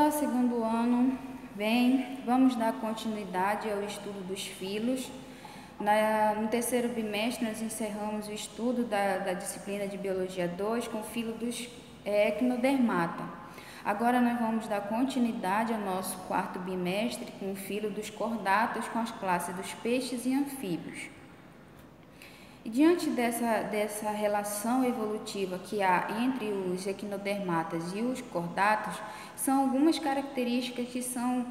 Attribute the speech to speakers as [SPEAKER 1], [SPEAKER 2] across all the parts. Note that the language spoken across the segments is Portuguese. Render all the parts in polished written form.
[SPEAKER 1] Olá, segundo ano. Vamos dar continuidade ao estudo dos filos. No terceiro bimestre, nós encerramos o estudo da disciplina de Biologia 2 com o filo dos Equinodermata. Agora nós vamos dar continuidade ao nosso quarto bimestre com o filo dos Cordatas com as classes dos peixes e anfíbios. E diante dessa relação evolutiva que há entre os equinodermatas e os cordatos, são algumas características que são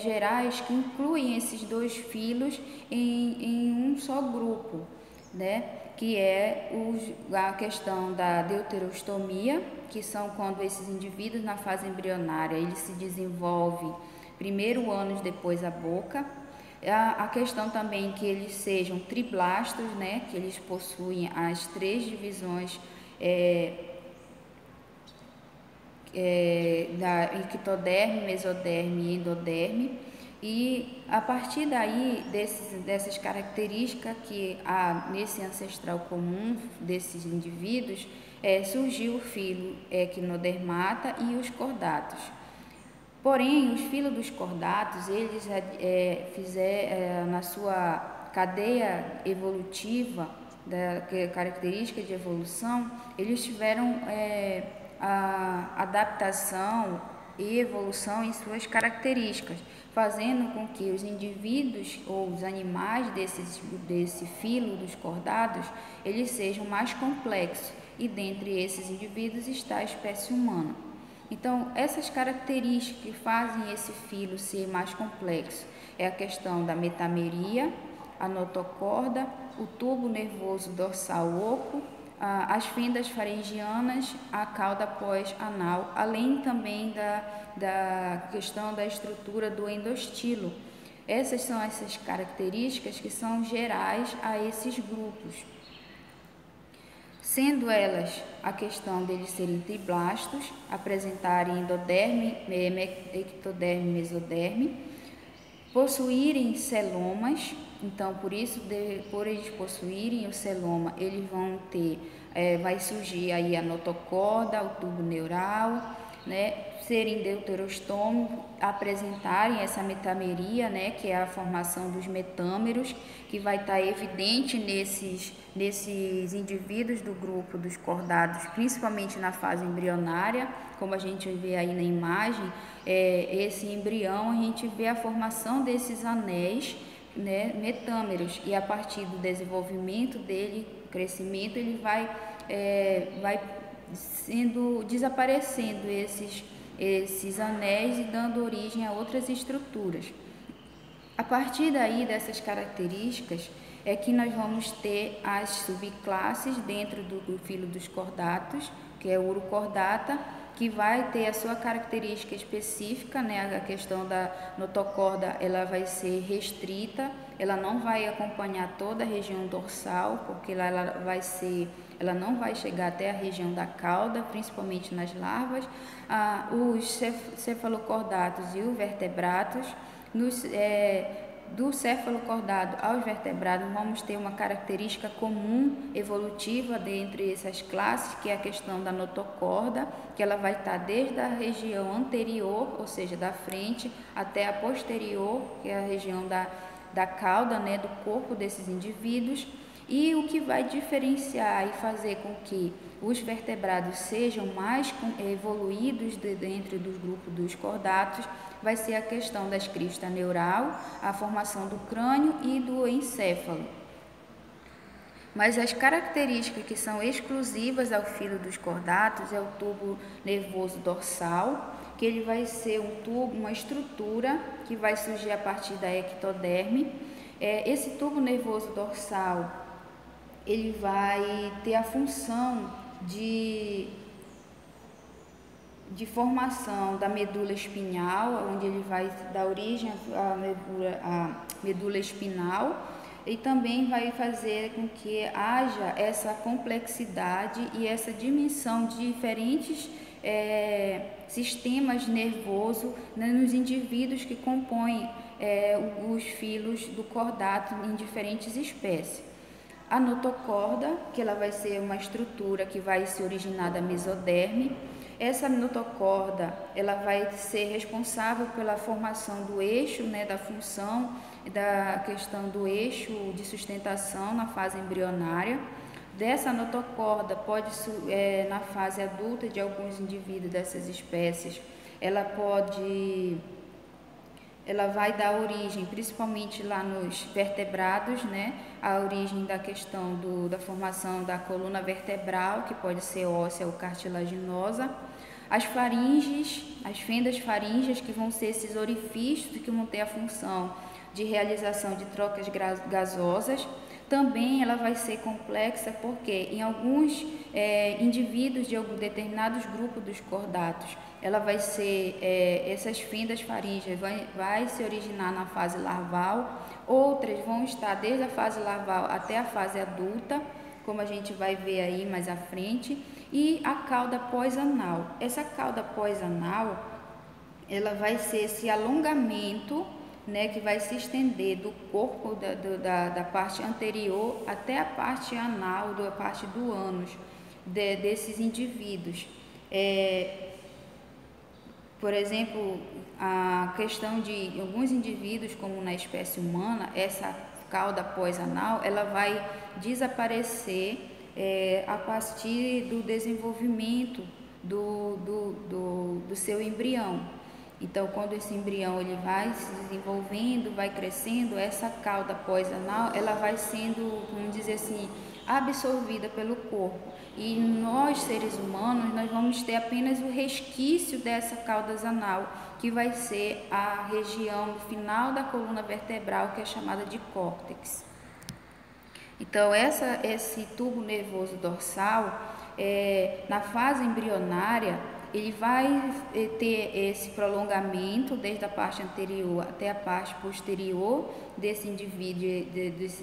[SPEAKER 1] gerais, que incluem esses dois filos em um só grupo, né? Que é a questão da deuterostomia, que são quando esses indivíduos na fase embrionária eles se desenvolvem primeiro anos depois a boca. A questão também que eles sejam triblastos, né, que eles possuem as três divisões da ectoderme, mesoderme e endoderme, e a partir daí dessas características que há nesse ancestral comum desses indivíduos, surgiu o filo equinodermata e os cordatos. Porém, os filos dos cordatos, eles fizeram na sua cadeia evolutiva, da característica de evolução, eles tiveram a adaptação e evolução em suas características, fazendo com que os indivíduos ou os animais desse filo dos cordados, eles sejam mais complexos, e dentre esses indivíduos está a espécie humana. Então, essas características que fazem esse filo ser mais complexo é a questão da metameria, a notocorda, o tubo nervoso dorsal oco, as fendas faringianas, a cauda pós-anal, além também da questão da estrutura do endostilo. Essas são essas características que são gerais a esses grupos. Sendo elas a questão deles serem triblastos, apresentarem endoderme, ectoderme, mesoderme, possuírem celomas. Então, por eles possuírem o celoma, eles vão ter, vai surgir aí a notocorda, o tubo neural, né? Serem deuterostômicos, apresentarem essa metameria, né? Que é a formação dos metâmeros, que vai estar evidente nesses indivíduos do grupo dos cordados, principalmente na fase embrionária, como a gente vê aí na imagem, esse embrião, a gente vê a formação desses anéis, né, metâmeros, e a partir do desenvolvimento dele, crescimento, ele vai desaparecendo esses anéis e dando origem a outras estruturas. A partir daí, dessas características, é que nós vamos ter as subclasses dentro do filo dos cordatos, que é o urocordata, que vai ter a sua característica específica, né? A questão da notocorda, ela vai ser restrita, ela não vai acompanhar toda a região dorsal, porque ela não vai chegar até a região da cauda, principalmente nas larvas. Os cefalocordatos e os vertebratos, do cefalocordado aos vertebrados, vamos ter uma característica comum evolutiva dentre essas classes, que é a questão da notocorda, que ela vai estar desde a região anterior, ou seja, da frente, até a posterior, que é a região da cauda, né, do corpo desses indivíduos. E o que vai diferenciar e fazer com que os vertebrados sejam mais evoluídos dentro do grupo dos cordatos vai ser a questão das cristas neural, a formação do crânio e do encéfalo. Mas as características que são exclusivas ao filo dos cordatos é o tubo nervoso dorsal, que ele vai ser um tubo, uma estrutura que vai surgir a partir da ectoderme. Esse tubo nervoso dorsal, ele vai ter a função de formação da medula espinhal, onde ele vai dar origem à medula espinal, e também vai fazer com que haja essa complexidade e essa dimensão de diferentes sistemas nervosos, né, nos indivíduos que compõem os filos do cordato em diferentes espécies. A notocorda, que ela vai ser uma estrutura que vai se originar da mesoderme. Essa notocorda, ela vai ser responsável pela formação do eixo, né, da função, da questão do eixo de sustentação na fase embrionária. Dessa notocorda, na fase adulta de alguns indivíduos dessas espécies, ela vai dar origem, principalmente lá nos vertebrados, né, a origem da questão da formação da coluna vertebral, que pode ser óssea ou cartilaginosa. As faringes, as fendas faríngeas, que vão ser esses orifícios que vão ter a função de realização de trocas gasosas. Também ela vai ser complexa porque em alguns indivíduos de algum determinados grupos dos cordatos, ela vai ser, essas fendas faríngeas vai se originar na fase larval, outras vão estar desde a fase larval até a fase adulta, como a gente vai ver aí mais à frente, e a cauda pós-anal. Essa cauda pós-anal, ela vai ser esse alongamento, né, que vai se estender do corpo da parte anterior até a parte anal, da parte do ânus desses indivíduos. Por exemplo, a questão de alguns indivíduos, como na espécie humana, essa cauda pós-anal, ela vai desaparecer a partir do desenvolvimento do seu embrião. Então, quando esse embrião ele vai se desenvolvendo, vai crescendo, essa cauda pós-anal, ela vai sendo, vamos dizer assim, absorvida pelo corpo. E nós, seres humanos, nós vamos ter apenas o resquício dessa cauda anal, que vai ser a região final da coluna vertebral, que é chamada de córtex. Então, esse tubo nervoso dorsal, na fase embrionária, ele vai ter esse prolongamento desde a parte anterior até a parte posterior desses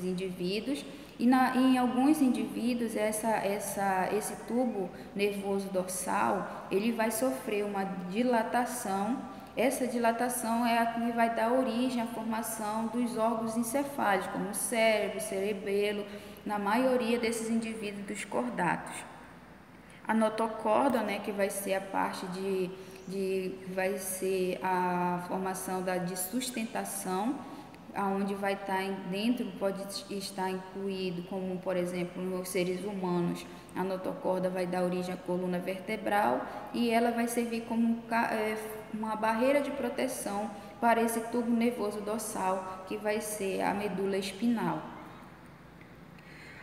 [SPEAKER 1] indivíduos, e em alguns indivíduos esse tubo nervoso dorsal ele vai sofrer uma dilatação. Essa dilatação é a que vai dar origem à formação dos órgãos encefálicos, como o cérebro, o cerebelo, na maioria desses indivíduos dos cordatos. A notocorda, né, que vai ser a parte vai ser a formação de sustentação, aonde vai estar dentro, pode estar incluído, como por exemplo nos seres humanos, a notocorda vai dar origem à coluna vertebral e ela vai servir como uma barreira de proteção para esse tubo nervoso dorsal, que vai ser a medula espinal.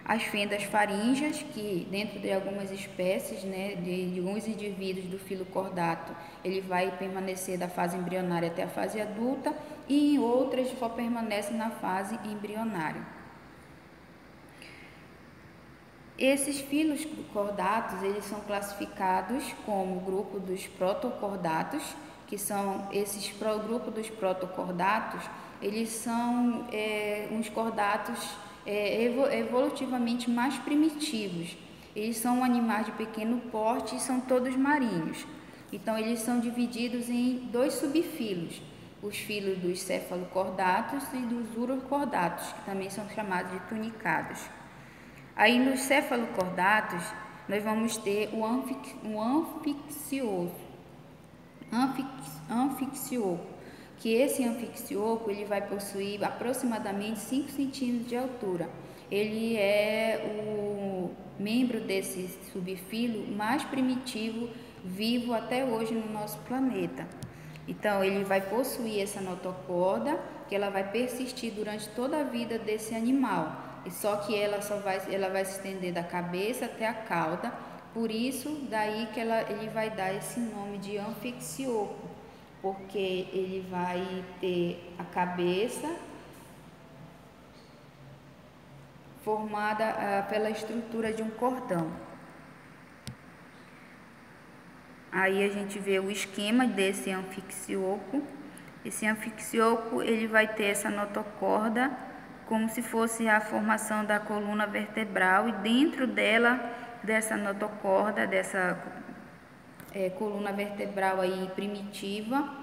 [SPEAKER 1] As fendas faríngeas, que dentro de algumas espécies, né, de alguns indivíduos do filo cordato, ele vai permanecer da fase embrionária até a fase adulta, e em outras só permanece na fase embrionária. Esses filos cordatos, eles são classificados como o grupo dos protocordatos, que são esses grupo dos protocordatos, eles são uns cordatos evolutivamente mais primitivos. Eles são animais de pequeno porte e são todos marinhos. Então, eles são divididos em dois subfilos, os filos dos cefalocordatos e dos urocordatos, que também são chamados de tunicados. Aí, nos cefalocordatos, nós vamos ter o anfixioco, que esse anfixioco ele vai possuir aproximadamente 5 centímetros de altura. Ele é o membro desse subfilo mais primitivo vivo até hoje no nosso planeta. Então, ele vai possuir essa notocorda, que ela vai persistir durante toda a vida desse animal, e só que ela vai se estender da cabeça até a cauda. Por isso, daí que ele vai dar esse nome de anfixioco, porque ele vai ter a cabeça formada pela estrutura de um cordão. Aí a gente vê o esquema desse anfixioco. Esse anfixioco ele vai ter essa notocorda como se fosse a formação da coluna vertebral, e dentro dela, dessa notocorda, dessa coluna vertebral aí primitiva,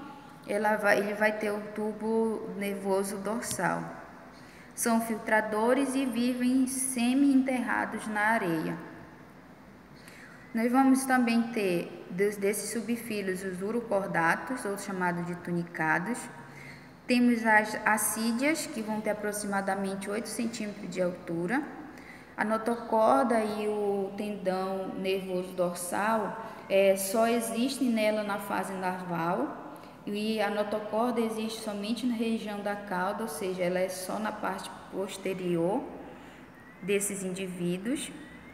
[SPEAKER 1] ele vai ter o tubo nervoso dorsal. São filtradores e vivem semi-enterrados na areia. Nós vamos também ter, desses subfílios, os urocordatos, ou chamados de tunicados. Temos as assídeas, que vão ter aproximadamente 8 centímetros de altura. A notocorda e o tendão nervoso dorsal só existem nela na fase larval, e a notocorda existe somente na região da cauda, ou seja, ela é só na parte posterior desses indivíduos.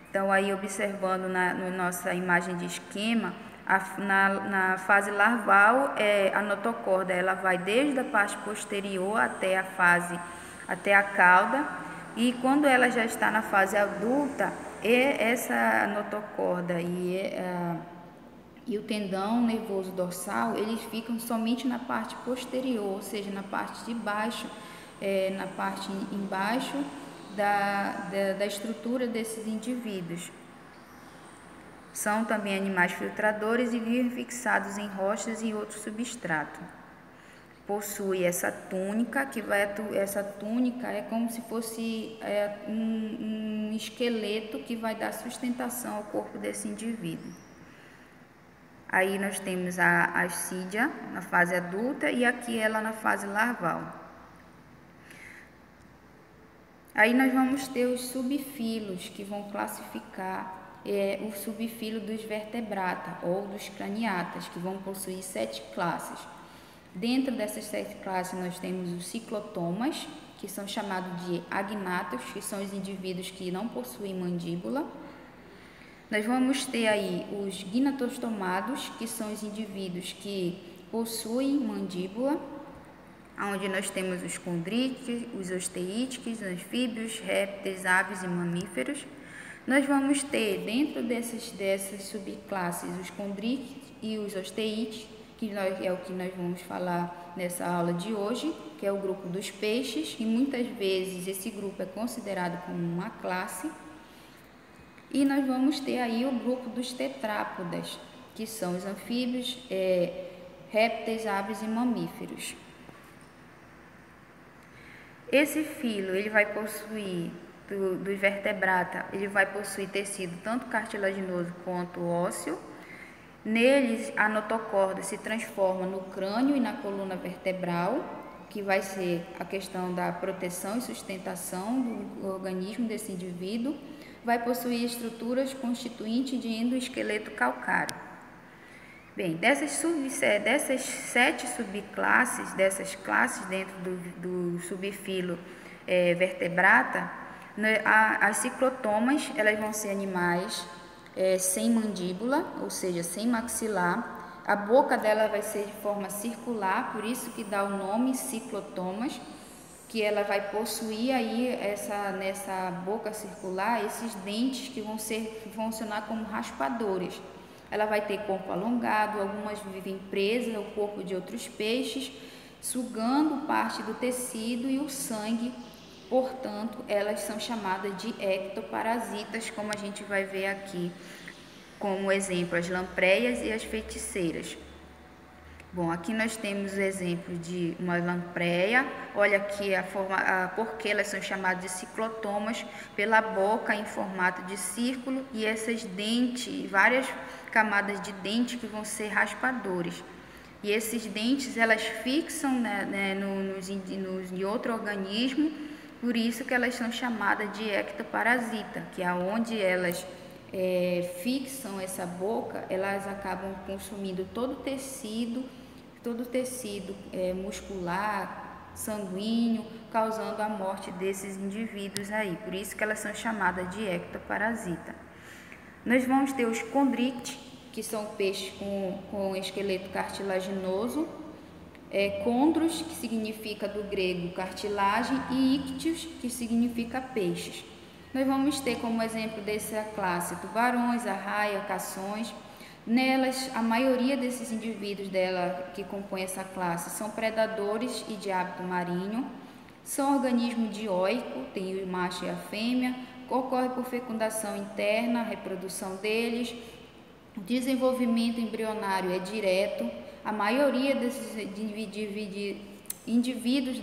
[SPEAKER 1] Então, aí observando na nossa imagem de esquema, na fase larval, a notocorda ela vai desde a parte posterior até a cauda, e quando ela já está na fase adulta, essa notocorda e o tendão nervoso dorsal, eles ficam somente na parte posterior, ou seja, na parte de baixo, na parte embaixo da estrutura desses indivíduos. São também animais filtradores e vivem fixados em rochas e outros substratos. Possui essa túnica, essa túnica é como se fosse um esqueleto que vai dar sustentação ao corpo desse indivíduo. Aí nós temos a assídia na fase adulta e aqui ela na fase larval. Aí nós vamos ter os subfilos, que vão classificar o subfilo dos vertebrata ou dos craniatas, que vão possuir 7 classes. Dentro dessas 7 classes nós temos os ciclotomas, que são chamados de agnatos, que são os indivíduos que não possuem mandíbula. Nós vamos ter aí os gnatostomados, que são os indivíduos que possuem mandíbula, onde nós temos os condríticos, os osteíticos, anfíbios, répteis, aves e mamíferos. Nós vamos ter dentro dessas subclasses os condríticos e os osteíticos, que é o que nós vamos falar nessa aula de hoje, que é o grupo dos peixes, e muitas vezes esse grupo é considerado como uma classe. E nós vamos ter aí o grupo dos tetrápodas, que são os anfíbios, répteis, aves e mamíferos. Esse filo, ele vai possuir, dos vertebrata, ele vai possuir tecido tanto cartilaginoso quanto ósseo. Neles, a notocorda se transforma no crânio e na coluna vertebral, que vai ser a questão da proteção e sustentação do organismo desse indivíduo. Vai possuir estruturas constituintes de endoesqueleto calcário. Bem, dessas 7 subclasses, dessas classes dentro do subfilo vertebrata, as ciclotomas, elas vão ser animais sem mandíbula, ou seja, sem maxilar. A boca dela vai ser de forma circular, por isso que dá o nome ciclotomas, que ela vai possuir aí nessa boca circular esses dentes que vão funcionar como raspadores. Ela vai ter corpo alongado, algumas vivem presas ao corpo de outros peixes, sugando parte do tecido e o sangue. Portanto, elas são chamadas de ectoparasitas, como a gente vai ver aqui como exemplo as lampreias e as feiticeiras. Bom, aqui nós temos o exemplo de uma lampreia. Olha aqui por que elas são chamadas de ciclotomas, pela boca em formato de círculo e essas dentes, várias camadas de dente que vão ser raspadores. E esses dentes, elas fixam em outro organismo, por isso que elas são chamadas de ectoparasita, que é onde elas fixam essa boca, elas acabam consumindo todo o tecido muscular, sanguíneo, causando a morte desses indivíduos aí. Por isso que elas são chamadas de ectoparasita. Nós vamos ter os condrícti, que são peixes com esqueleto cartilaginoso, condros, que significa do grego cartilagem, e ictios, que significa peixes. Nós vamos ter como exemplo dessa classe tubarões, arraia, cações. Nelas, a maioria desses indivíduos que compõem essa classe são predadores e de hábito marinho. São organismo dioico, tem o macho e a fêmea, ocorre por fecundação interna, a reprodução deles. O desenvolvimento embrionário é direto. A maioria desses indivíduos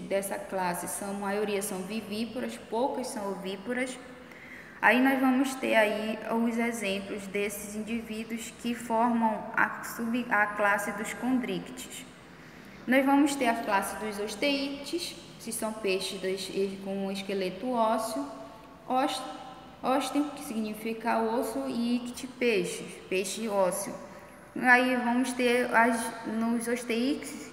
[SPEAKER 1] dessa classe a maioria são vivíparas, poucas são ovíparas. Aí nós vamos ter aí os exemplos desses indivíduos que formam a classe dos condrictes. Nós vamos ter a classe dos osteítes, que são peixes com esqueleto ósseo, ósteo, que significa osso, e icte, peixe ósseo. Aí vamos ter nos osteítes,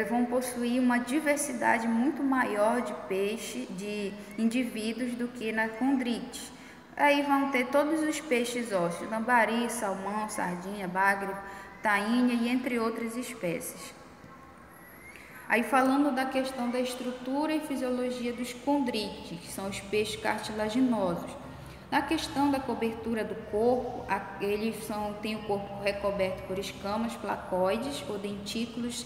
[SPEAKER 1] vão possuir uma diversidade muito maior de indivíduos do que na condrictes. Aí vão ter todos os peixes ósseos, lambari, salmão, sardinha, bagre, tainha e entre outras espécies. Aí falando da questão da estrutura e fisiologia dos condrictes, que são os peixes cartilaginosos. Na questão da cobertura do corpo, eles têm o corpo recoberto por escamas placoides ou dentículos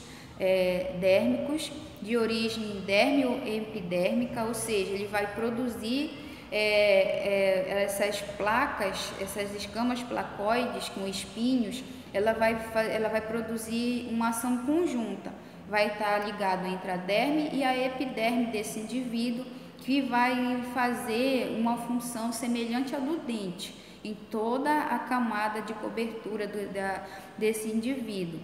[SPEAKER 1] dérmicos de origem dermo-epidérmica, ou seja, ele vai produzir essas placas, essas escamas placoides com espinhos, ela vai produzir uma ação conjunta, vai estar ligado entre a derme e a epiderme desse indivíduo, que vai fazer uma função semelhante à do dente em toda a camada de cobertura desse indivíduo.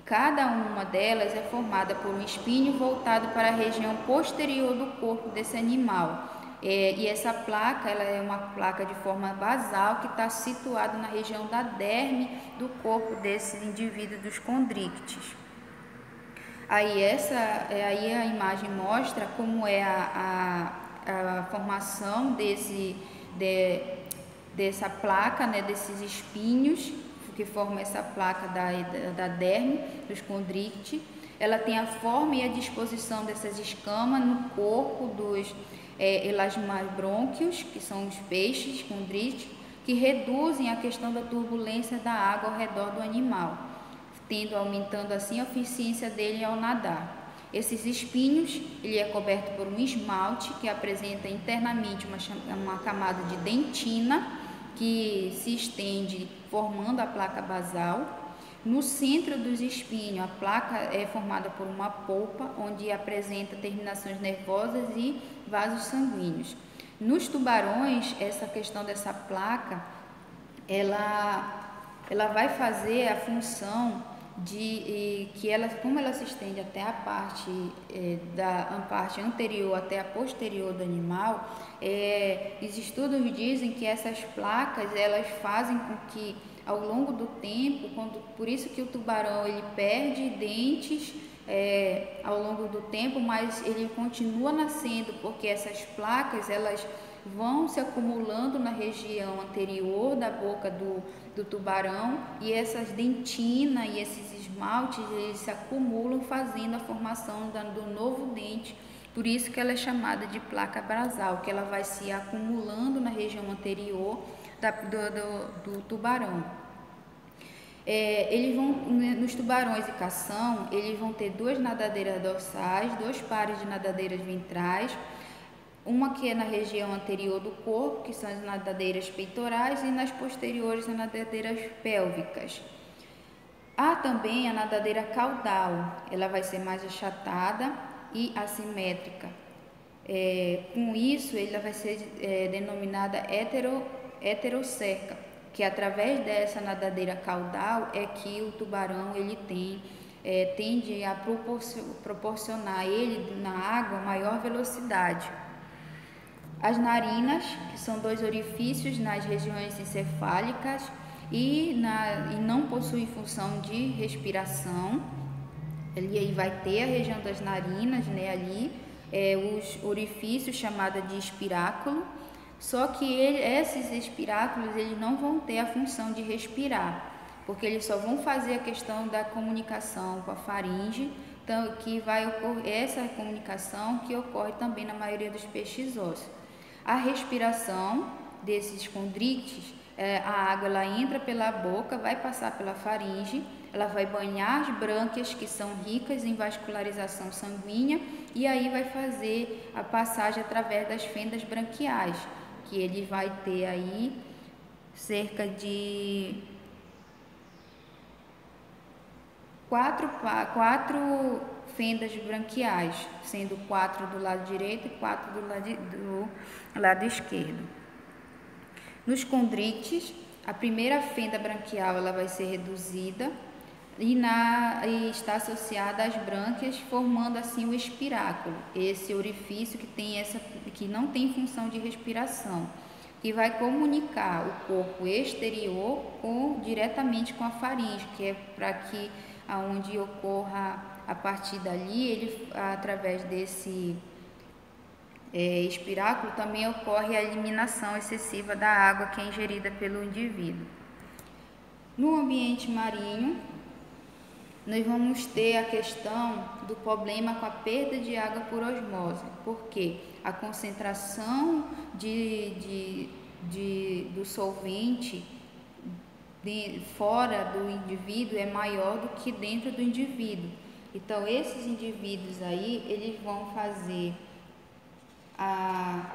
[SPEAKER 1] Cada uma delas é formada por um espinho voltado para a região posterior do corpo desse animal. E essa placa, ela é uma placa de forma basal que está situada na região da derme do corpo desse indivíduo dos condrictes. Aí a imagem mostra como é a formação dessa placa, né, desses espinhos que formam essa placa da derme, dos condrictes. Ela tem a forma e a disposição dessas escamas no corpo dos elasmobrônquios, que são os peixes condrictes, que reduzem a questão da turbulência da água ao redor do animal, aumentando assim a eficiência dele ao nadar. Esses espinhos, ele é coberto por um esmalte que apresenta internamente uma camada de dentina que se estende formando a placa basal. No centro dos espinhos, a placa é formada por uma polpa, onde apresenta terminações nervosas e vasos sanguíneos. Nos tubarões, essa questão dessa placa, ela vai fazer a função como ela se estende até a parte da parte anterior até a posterior do animal, os estudos dizem que essas placas elas fazem com que ao longo do tempo, por isso que o tubarão ele perde dentes ao longo do tempo, mas ele continua nascendo, porque essas placas elas vão se acumulando na região anterior da boca do tubarão, e essas dentinas e esses esmaltes eles se acumulam fazendo a formação do novo dente. Por isso que ela é chamada de placa basal, que ela vai se acumulando na região anterior do tubarão. Nos tubarões e cação, eles vão ter duas nadadeiras dorsais, dois pares de nadadeiras ventrais, uma que é na região anterior do corpo, que são as nadadeiras peitorais, e nas posteriores as nadadeiras pélvicas. Há também a nadadeira caudal, ela vai ser mais achatada e assimétrica. Com isso, ela vai ser denominada heterocerca, que através dessa nadadeira caudal é que o tubarão ele tende a proporcionar ele na água maior velocidade. As narinas, que são dois orifícios nas regiões encefálicas e não possuem função de respiração. Aí vai ter a região das narinas, né, ali, os orifícios chamados de espiráculo, só que esses espiráculos eles não vão ter a função de respirar, porque eles só vão fazer a questão da comunicação com a faringe, então, que vai ocorrer essa comunicação que ocorre também na maioria dos peixes ósseos. A respiração desses condrictes, a água ela entra pela boca, vai passar pela faringe, ela vai banhar as brânquias, que são ricas em vascularização sanguínea, e aí vai fazer a passagem através das fendas branquiais, que ele vai ter aí cerca de quatro fendas branquiais, sendo 4 do lado direito e 4 do lado esquerdo. Nos condrites, a primeira fenda branquial ela vai ser reduzida e está associada às brânquias, formando assim o espiráculo, esse orifício que não tem função de respiração, que vai comunicar o corpo exterior diretamente com a faringe, que é para que aonde ocorra a partir dali, através desse espiráculo, também ocorre a eliminação excessiva da água que é ingerida pelo indivíduo. No ambiente marinho, nós vamos ter a questão do problema com a perda de água por osmose, porque a concentração do solvente fora do indivíduo é maior do que dentro do indivíduo. Então, esses indivíduos aí, eles vão fazer a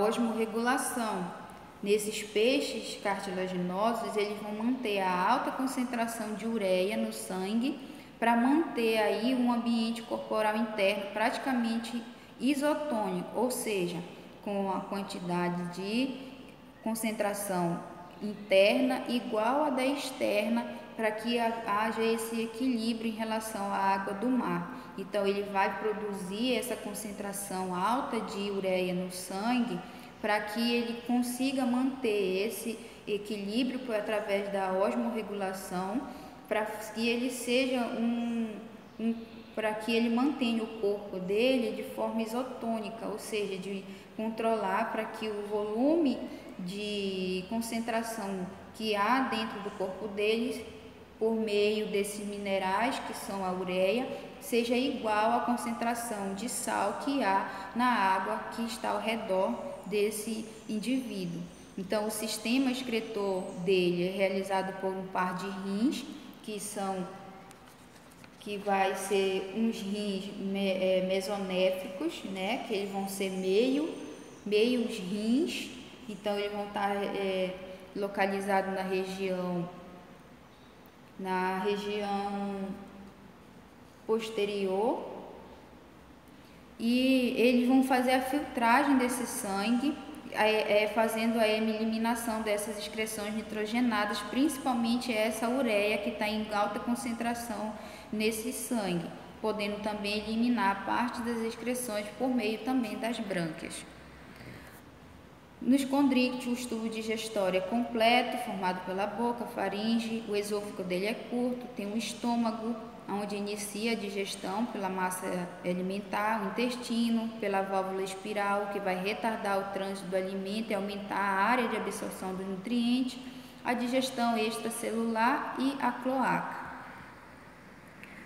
[SPEAKER 1] osmorregulação. Nesses peixes cartilaginosos, eles vão manter a alta concentração de ureia no sangue para manter aí um ambiente corporal interno praticamente isotônico, ou seja, com a quantidade de concentração interna igual à da externa, para que haja esse equilíbrio em relação à água do mar. Então, ele vai produzir essa concentração alta de ureia no sangue para que ele consiga manter esse equilíbrio através da osmorregulação, para que ele seja para que ele mantenha o corpo dele de forma isotônica, ou seja, de controlar para que o volume de concentração que há dentro do corpo dele, por meio desses minerais que são a ureia, seja igual à concentração de sal que há na água que está ao redor desse indivíduo. Então, o sistema excretor dele é realizado por um par de rins, que vai ser uns rins mesonéfricos, né, que eles vão ser meios rins. Então, eles vão estar localizados na região posterior, e eles vão fazer a filtragem desse sangue, fazendo a eliminação dessas excreções nitrogenadas, principalmente essa ureia que está em alta concentração nesse sangue, podendo também eliminar parte das excreções por meio também das brânquias. Nos condrícteis, o tubo digestório é completo, formado pela boca, faringe, o esôfago dele é curto, tem um estômago, onde inicia a digestão pela massa alimentar, o intestino, pela válvula espiral, que vai retardar o trânsito do alimento e aumentar a área de absorção dos nutrientes, a digestão extracelular e a cloaca.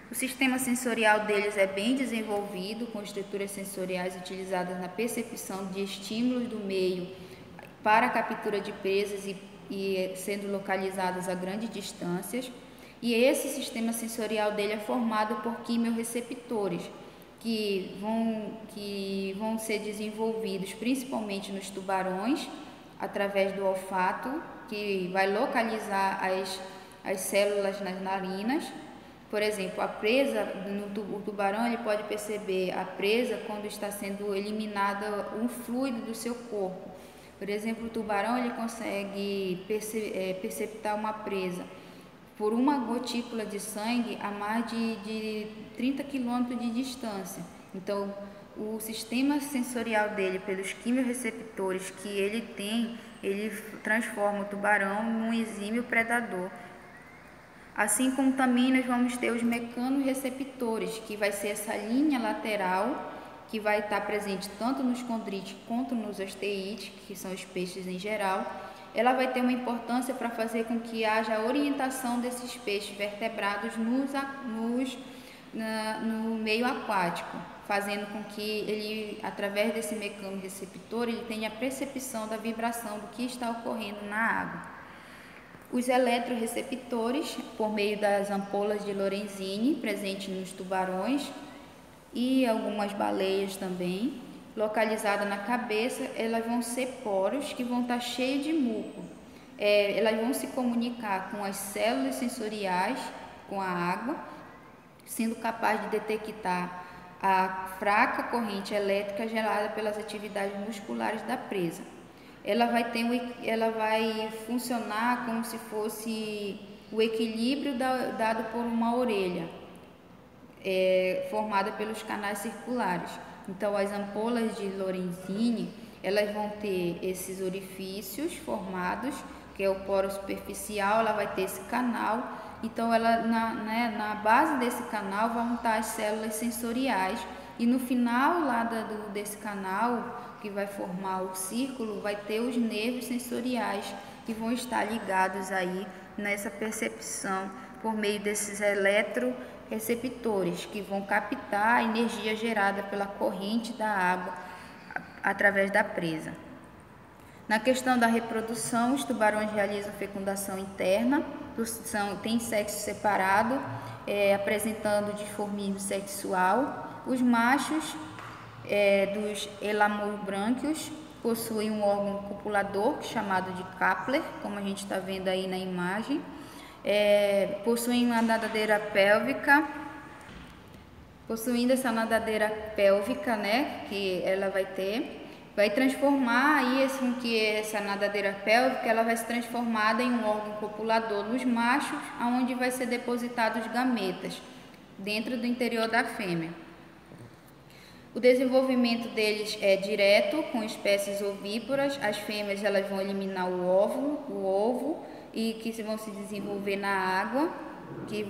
[SPEAKER 1] O sistema sensorial deles é bem desenvolvido, com estruturas sensoriais utilizadas na percepção de estímulos do meio para a captura de presas e sendo localizadas a grandes distâncias. E esse sistema sensorial dele é formado por quimiorreceptores, que vão ser desenvolvidos principalmente nos tubarões, através do olfato, que vai localizar as células nas narinas. Por exemplo, a presa, o tubarão ele pode perceber a presa quando está sendo eliminada um fluido do seu corpo. Por exemplo, o tubarão ele consegue perceptar uma presa por uma gotícula de sangue a mais de 30 km de distância. Então, o sistema sensorial dele, pelos quimiorreceptores que ele tem, ele transforma o tubarão num exímio predador. Assim como também nós vamos ter os mecanorreceptores, que vai ser essa linha lateral que vai estar presente tanto nos condrídeos quanto nos osteides, que são os peixes em geral. Ela vai ter uma importância para fazer com que haja a orientação desses peixes vertebrados no meio aquático, fazendo com que ele, através desse mecanorreceptor, ele tenha a percepção da vibração do que está ocorrendo na água. Os eletroreceptores, por meio das ampolas de Lorenzini, presentes nos tubarões e algumas baleias também, localizada na cabeça, elas vão ser poros que vão estar cheios de muco. Elas vão se comunicar com as células sensoriais, com a água, sendo capaz de detectar a fraca corrente elétrica gerada pelas atividades musculares da presa. Ela vai funcionar como se fosse o equilíbrio dado por uma orelha, formada pelos canais circulares. Então, as ampolas de Lorenzini, elas vão ter esses orifícios formados, que é o poro superficial, ela vai ter esse canal. Então, na base desse canal vão estar as células sensoriais, e no final lá desse canal, que vai formar o círculo, vai ter os nervos sensoriais, que vão estar ligados aí nessa percepção por meio desses eletroreceptores, que vão captar a energia gerada pela corrente da água através da presa. Na questão da reprodução, os tubarões realizam fecundação interna, tem sexo separado, apresentando dimorfismo sexual. Os machos dos elamobrânquios possuem um órgão copulador chamado de Kapler, como a gente está vendo aí na imagem. Possuem uma nadadeira pélvica. Possuindo essa nadadeira pélvica, né, que ela vai transformar aí essa nadadeira pélvica, ela vai se transformar em um órgão copulador nos machos, aonde vai ser depositados os gametas dentro do interior da fêmea. O desenvolvimento deles é direto com espécies ovíparas. As fêmeas elas vão eliminar o ovo e que vão se desenvolver na água, que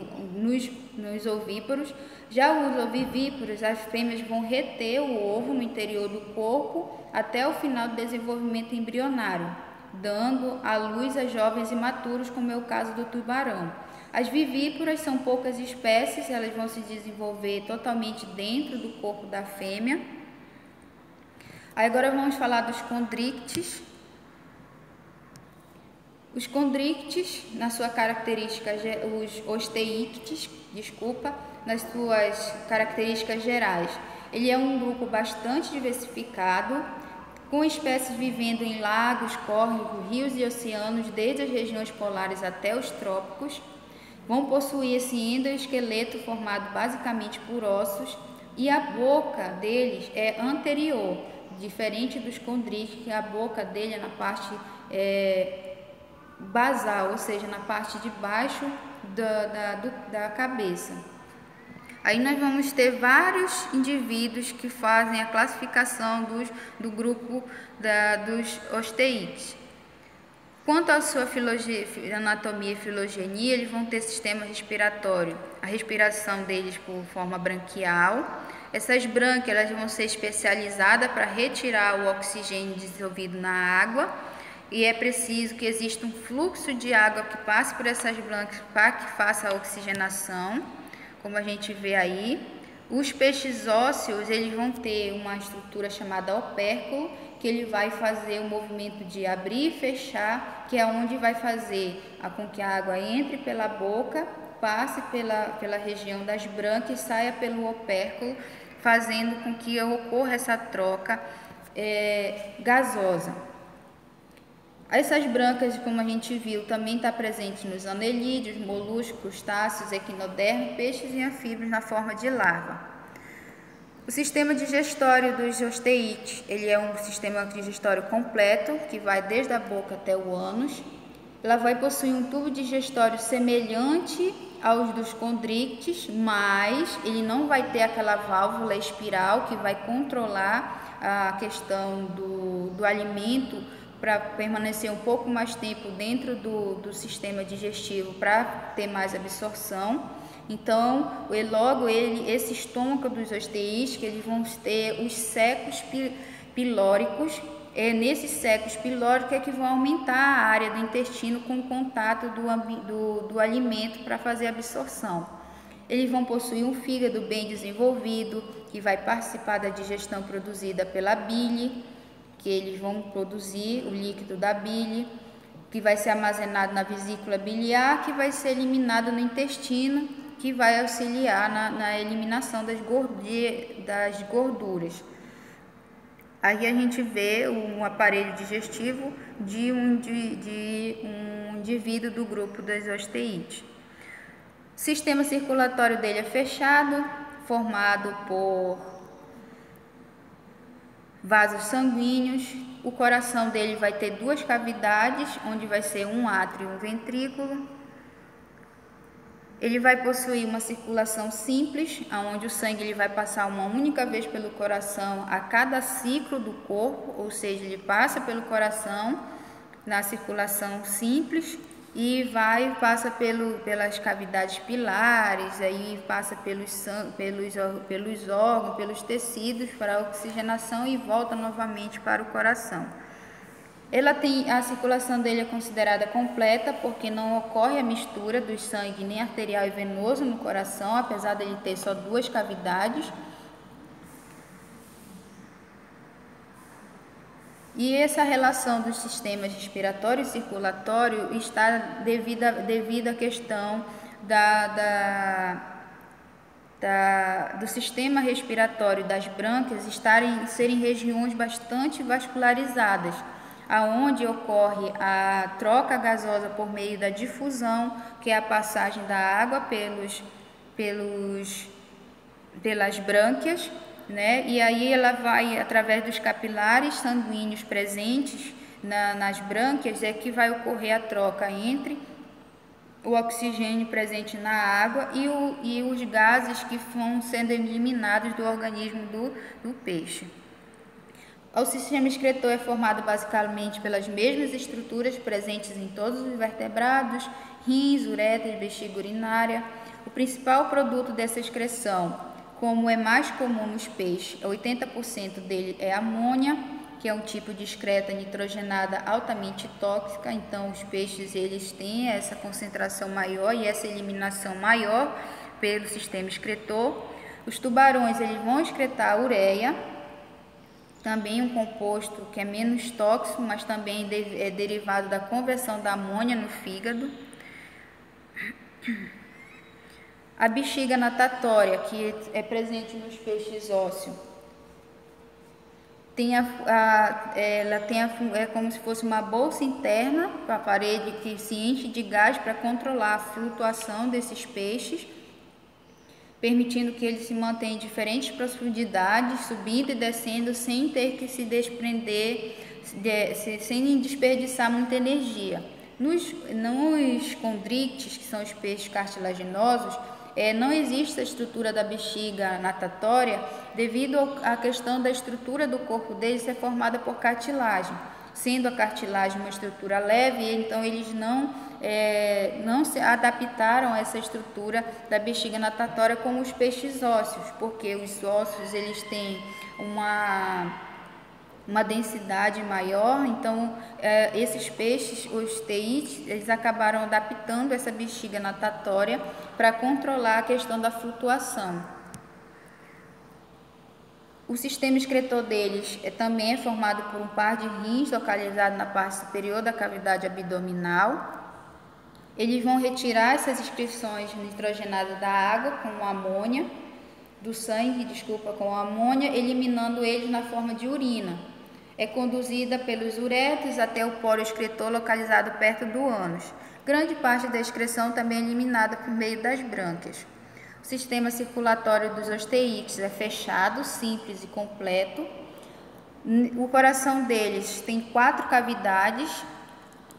[SPEAKER 1] nos ovíparos. Já os ovivíparos, as fêmeas vão reter o ovo no interior do corpo até o final do desenvolvimento embrionário, dando à luz a jovens imaturos, como é o caso do tubarão. As vivíparas são poucas espécies, elas vão se desenvolver totalmente dentro do corpo da fêmea. Aí agora vamos falar dos condrictes. Os condrictes, na sua característica, os osteíctes, nas suas características gerais, ele é um grupo bastante diversificado, com espécies vivendo em lagos, córregos, rios e oceanos, desde as regiões polares até os trópicos. Vão possuir esse endoesqueleto formado basicamente por ossos, e a boca deles é anterior, diferente dos condrictes, que a boca dele é na parte basal, ou seja, na parte de baixo da cabeça. Aí nós vamos ter vários indivíduos que fazem a classificação do grupo dos osteídeos. Quanto à sua anatomia e filogenia, eles vão ter sistema respiratório, a respiração deles por forma branquial. Essas brânquias elas vão ser especializadas para retirar o oxigênio dissolvido na água, e é preciso que exista um fluxo de água que passe por essas brânquias para que faça a oxigenação, como a gente vê aí. Os peixes ósseos, eles vão ter uma estrutura chamada opérculo, que ele vai fazer o movimento de abrir e fechar, que é onde vai fazer com que a água entre pela boca, passe pela região das brânquias e saia pelo opérculo, fazendo com que ocorra essa troca gasosa. Essas brânquias, como a gente viu, também está presente nos anelídeos, moluscos, crustáceos, equinodermos, peixes e anfíbios na forma de larva. O sistema digestório dos osteídeos, ele é um sistema digestório completo, que vai desde a boca até o ânus. Ela vai possuir um tubo digestório semelhante aos dos condrictes, mas ele não vai ter aquela válvula espiral que vai controlar a questão do alimento para permanecer um pouco mais tempo dentro do sistema digestivo, para ter mais absorção. Então, esse estômago dos osteídeos, que eles vão ter os secos pilóricos. Nesses secos pilóricos é que vão aumentar a área do intestino com o contato do alimento para fazer a absorção. Eles vão possuir um fígado bem desenvolvido, que vai participar da digestão produzida pela bile, que eles vão produzir o líquido da bile, que vai ser armazenado na vesícula biliar, que vai ser eliminado no intestino, que vai auxiliar na eliminação das gorduras. Aí a gente vê um aparelho digestivo de um indivíduo do grupo dos osteídeos. O sistema circulatório dele é fechado, formado por vasos sanguíneos. O coração dele vai ter duas cavidades, onde vai ser um átrio e um ventrículo. Ele vai possuir uma circulação simples, onde o sangue ele vai passar uma única vez pelo coração a cada ciclo do corpo, ou seja, ele passa pelo coração na circulação simples e passa pelas cavidades pilares, aí passa pelos órgãos, pelos tecidos para a oxigenação e volta novamente para o coração. A circulação dele é considerada completa porque não ocorre a mistura do sangue nem arterial e venoso no coração, apesar dele ter só duas cavidades. E essa relação dos sistemas respiratório e circulatório está devido à questão do sistema respiratório das brânquias serem regiões bastante vascularizadas, aonde ocorre a troca gasosa por meio da difusão, que é a passagem da água pelas brânquias, né? E aí ela vai, através dos capilares sanguíneos presentes nas brânquias, é que vai ocorrer a troca entre o oxigênio presente na água e os gases que vão sendo eliminados do organismo do peixe. O sistema excretor é formado basicamente pelas mesmas estruturas presentes em todos os vertebrados, rins, uretra e bexiga urinária. O principal produto dessa excreção, como é mais comum nos peixes, 80% dele é amônia, que é um tipo de excreta nitrogenada altamente tóxica. Então os peixes eles têm essa concentração maior e essa eliminação maior pelo sistema excretor. Os tubarões eles vão excretar a ureia, também um composto que é menos tóxico, mas também é derivado da conversão da amônia no fígado. A bexiga natatória, que é presente nos peixes ósseos, é como se fosse uma bolsa interna para a parede que se enche de gás para controlar a flutuação desses peixes, permitindo que eles se mantenham em diferentes profundidades, subindo e descendo sem ter que se desprender, sem desperdiçar muita energia. Nos condrictes, que são os peixes cartilaginosos, não existe a estrutura da bexiga natatória devido à questão da estrutura do corpo deles ser formada por cartilagem. Sendo a cartilagem uma estrutura leve, então eles não se adaptaram a essa estrutura da bexiga natatória como os peixes ósseos, porque os ósseos eles têm uma densidade maior, então esses peixes, os teites, eles acabaram adaptando essa bexiga natatória para controlar a questão da flutuação. O sistema excretor deles também é formado por um par de rins localizado na parte superior da cavidade abdominal. Eles vão retirar essas excreções nitrogenadas da água com amônia, com amônia, eliminando eles na forma de urina. É conduzida pelos uretres até o poro excretor localizado perto do ânus. Grande parte da excreção também é eliminada por meio das brânquias. O sistema circulatório dos osteites é fechado, simples e completo. O coração deles tem 4 cavidades,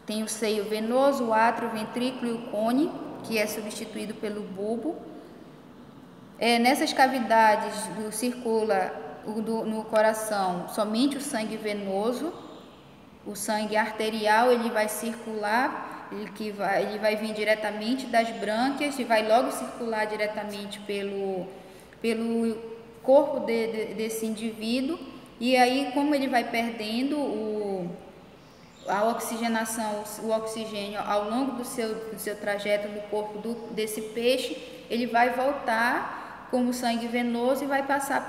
[SPEAKER 1] tem o seio venoso, o átrio, o ventrículo e o cone, que é substituído pelo bulbo. Nessas cavidades circula no coração somente o sangue venoso. O sangue arterial ele vai circular, ele vai vir diretamente das brânquias e vai logo circular diretamente pelo corpo desse indivíduo. E aí, como ele vai perdendo a oxigenação, o oxigênio ao longo do seu trajeto no corpo desse peixe, ele vai voltar como sangue venoso e vai passar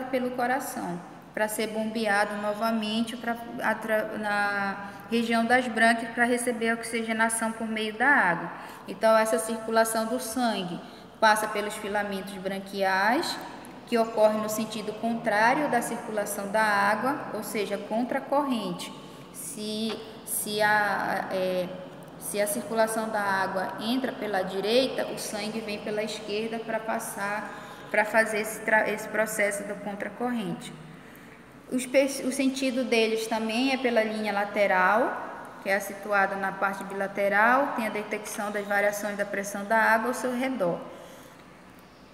[SPEAKER 1] pelo coração, para ser bombeado novamente na região das brânquias para receber a oxigenação por meio da água. Então, essa circulação do sangue passa pelos filamentos branquiais, que ocorre no sentido contrário da circulação da água, ou seja, contra a corrente. Se Se a circulação da água entra pela direita, o sangue vem pela esquerda para fazer esse processo da contracorrente. O sentido deles também é pela linha lateral, que é situada na parte bilateral, tem a detecção das variações da pressão da água ao seu redor.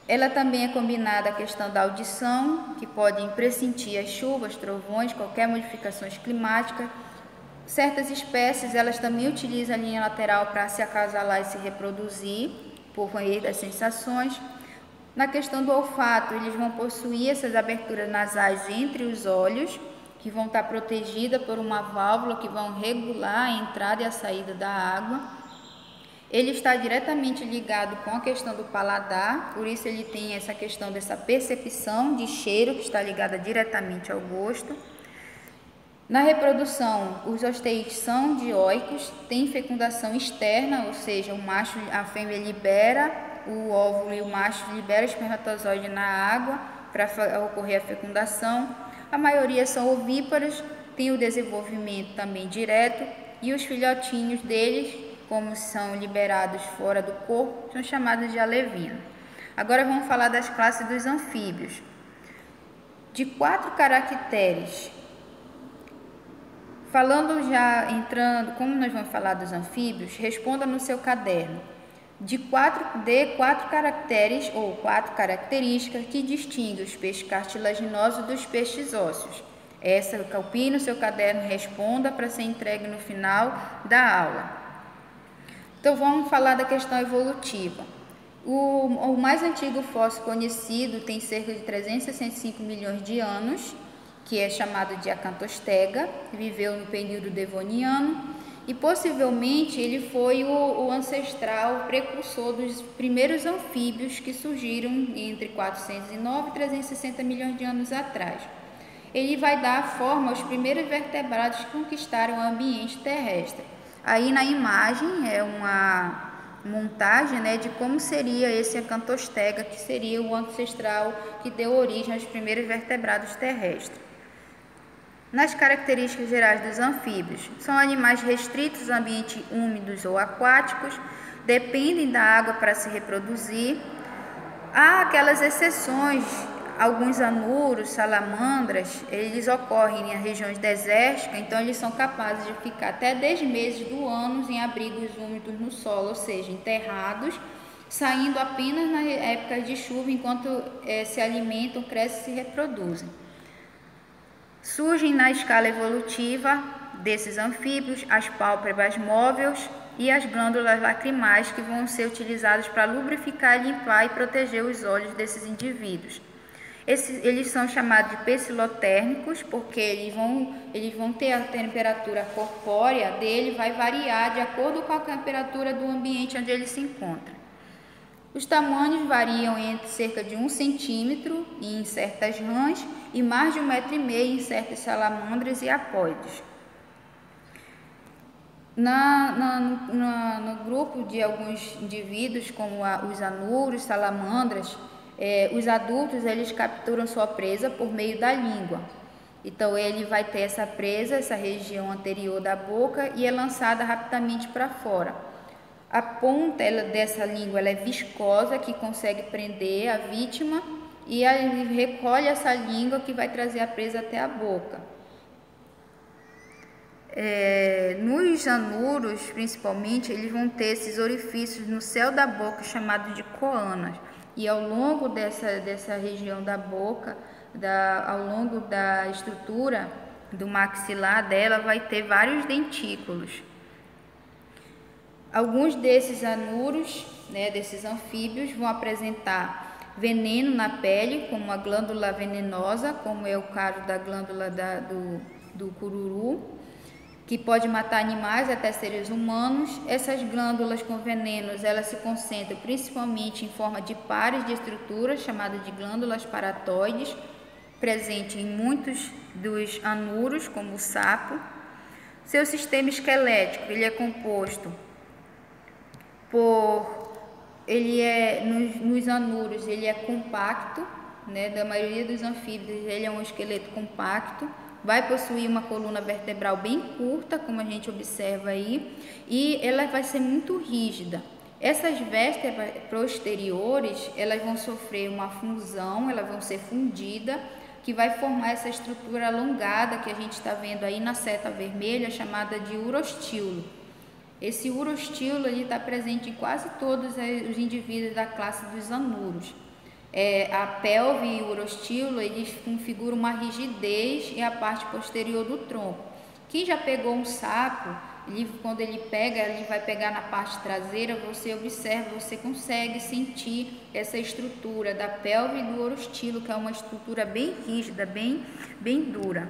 [SPEAKER 1] Ela também é combinada a questão da audição, que pode pressentir as chuvas, trovões, qualquer modificações climáticas. Certas espécies, elas também utilizam a linha lateral para se acasalar e se reproduzir, por meio das sensações. Na questão do olfato, eles vão possuir essas aberturas nasais entre os olhos, que vão estar protegidas por uma válvula que vão regular a entrada e a saída da água. Ele está diretamente ligado com a questão do paladar, por isso ele tem essa questão dessa percepção de cheiro, que está ligada diretamente ao gosto. Na reprodução, os osteídeos são dioicos, tem fecundação externa, ou seja, a fêmea libera o óvulo e o macho libera o espermatozoide na água para ocorrer a fecundação. A maioria são ovíparos, tem o desenvolvimento também direto, e os filhotinhos deles, como são liberados fora do corpo, são chamados de alevino. Agora vamos falar das classes dos anfíbios. De 4 caracteres, como nós vamos falar dos anfíbios, responda no seu caderno. De 4 caracteres ou 4 características que distinguem os peixes cartilaginosos dos peixes ósseos. Essa copie no seu caderno, responda para ser entregue no final da aula. Então vamos falar da questão evolutiva. O mais antigo fóssil conhecido tem cerca de 365 milhões de anos, que é chamado de Acantostega, viveu no período devoniano e possivelmente ele foi o ancestral precursor dos primeiros anfíbios que surgiram entre 409 e 360 milhões de anos atrás. Ele vai dar forma aos primeiros vertebrados que conquistaram o ambiente terrestre. Aí na imagem é uma montagem, de como seria esse Acantostega, que seria o ancestral que deu origem aos primeiros vertebrados terrestres. Nas características gerais dos anfíbios, são animais restritos a ambientes úmidos ou aquáticos, dependem da água para se reproduzir. Há aquelas exceções, alguns anuros, salamandras, eles ocorrem em regiões desérticas, então eles são capazes de ficar até 10 meses do ano em abrigos úmidos no solo, ou seja, enterrados, saindo apenas nas épocas de chuva, enquanto se alimentam, crescem e se reproduzem. Surgem na escala evolutiva desses anfíbios as pálpebras móveis e as glândulas lacrimais, que vão ser utilizadas para lubrificar, limpar e proteger os olhos desses indivíduos. Eles são chamados de pecilotérmicos porque eles vão ter a temperatura corpórea dele, vai variar de acordo com a temperatura do ambiente onde ele se encontra. Os tamanhos variam entre cerca de 1 centímetro em certas rãs e mais de 1,5 metro em certas salamandras e apóides. No grupo de alguns indivíduos, como os anuros, salamandras, os adultos eles capturam sua presa por meio da língua. Então ele vai ter essa presa, essa região anterior da boca, e é lançada rapidamente para fora. A ponta dessa língua é viscosa, que consegue prender a vítima, e ele recolhe essa língua que vai trazer a presa até a boca. Nos anuros, principalmente, eles vão ter esses orifícios no céu da boca chamados de coanas. E ao longo dessa região da boca, ao longo da estrutura do maxilar dela, vai ter vários dentículos. Alguns desses anuros, desses anfíbios, vão apresentar veneno na pele, como uma glândula venenosa, como é o caso da glândula do cururu, que pode matar animais até seres humanos. Essas glândulas com venenos, elas se concentram principalmente em forma de pares de estruturas, chamadas de glândulas paratoides, presente em muitos dos anuros, como o sapo. Seu sistema esquelético, ele é composto nos anuros, ele é compacto, da maioria dos anfíbios, ele é um esqueleto compacto, vai possuir uma coluna vertebral bem curta, como a gente observa aí, e ela vai ser muito rígida. Essas vértebras posteriores, elas vão sofrer uma fusão, elas vão ser fundidas, que vai formar essa estrutura alongada que a gente está vendo aí na seta vermelha, chamada de uroestíolo. Esse uroestíolo está presente em quase todos os indivíduos da classe dos anuros. A pelve e o uroestíolo, eles configuram uma rigidez e a parte posterior do tronco. Quem já pegou um sapo, quando ele vai pegar na parte traseira, você observa, você consegue sentir essa estrutura da pelve e do uroestíolo, que é uma estrutura bem rígida, bem dura.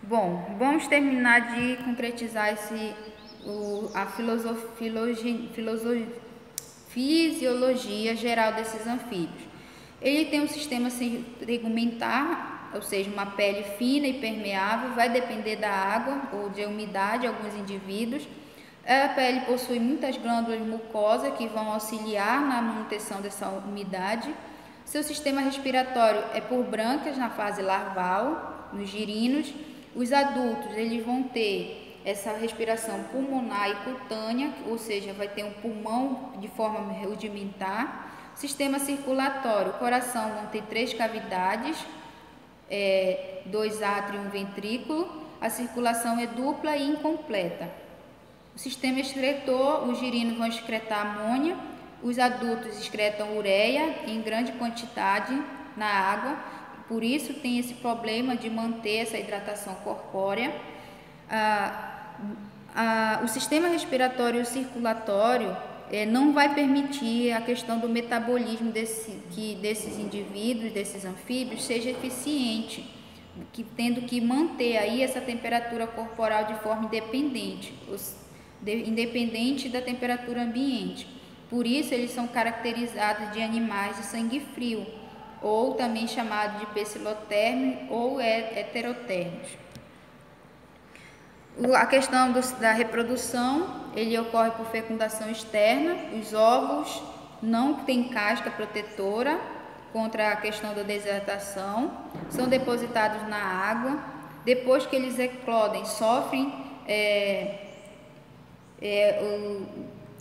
[SPEAKER 1] Bom, vamos terminar de concretizar a fisiologia geral desses anfíbios. Ele tem um sistema tegumentar, ou seja, uma pele fina e permeável, vai depender da água ou de umidade, alguns indivíduos. A pele possui muitas glândulas mucosas que vão auxiliar na manutenção dessa umidade. Seu sistema respiratório é por brânquias na fase larval, nos girinos. Os adultos, eles vão ter essa respiração pulmonar e cutânea, ou seja, vai ter um pulmão de forma rudimentar. Sistema circulatório, o coração vão ter 3 cavidades, 2 átrios e um ventrículo. A circulação é dupla e incompleta. O sistema excretor, os girinos vão excretar amônia, os adultos excretam ureia em grande quantidade na água, por isso tem esse problema de manter essa hidratação corpórea. O sistema respiratório e circulatório não vai permitir a questão do metabolismo desses indivíduos, desses anfíbios, seja eficiente, tendo que manter aí essa temperatura corporal de forma independente da temperatura ambiente. Por isso, eles são caracterizados de animais de sangue frio, ou também chamado de pecilotérmicos ou heterotérmicos. A questão da reprodução, ele ocorre por fecundação externa. Os ovos não têm casca protetora contra a questão da desidratação, são depositados na água. Depois que eles eclodem, sofrem,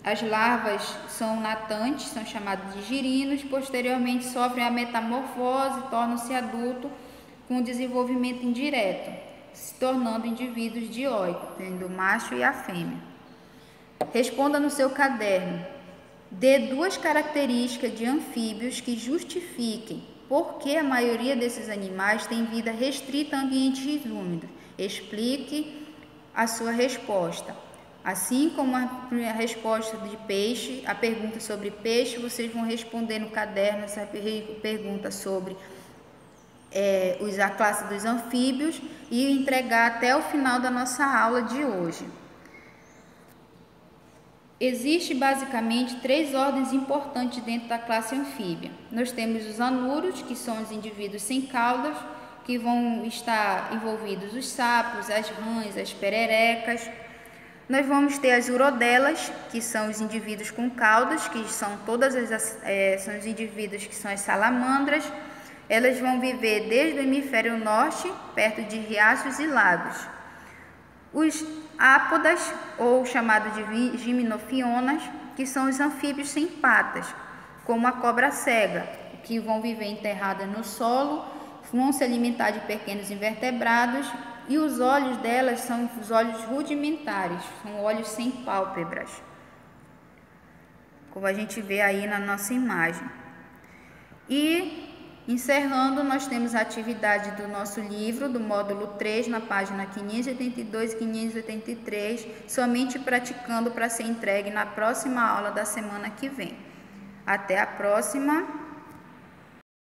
[SPEAKER 1] as larvas são natantes, são chamadas de girinos. Posteriormente sofrem a metamorfose, tornam-se adultos com desenvolvimento indireto, se tornando indivíduos dioicos, tendo o macho e a fêmea. Responda no seu caderno. Dê 2 características de anfíbios que justifiquem por que a maioria desses animais tem vida restrita a ambientes úmidos. Explique a sua resposta. Assim como a resposta de peixe, a pergunta sobre peixe, vocês vão responder no caderno essa pergunta sobre a classe dos anfíbios e entregar até o final da nossa aula de hoje. Existe basicamente 3 ordens importantes dentro da classe anfíbia. Nós temos os anuros, que são os indivíduos sem caudas, que vão estar envolvidos os sapos, as rãs, as pererecas. Nós vamos ter as urodelas, que são os indivíduos com caudas, que são são os indivíduos que são as salamandras. Elas vão viver desde o hemisfério norte, perto de riachos e lagos. Os ápodas, ou chamados de gimnofionas, que são os anfíbios sem patas, como a cobra cega, que vão viver enterradas no solo, vão se alimentar de pequenos invertebrados, e os olhos delas são os olhos rudimentares, são olhos sem pálpebras, como a gente vê aí na nossa imagem. E, encerrando, nós temos a atividade do nosso livro, do módulo 3, na página 582 e 583, somente praticando para ser entregue na próxima aula da semana que vem. Até a próxima!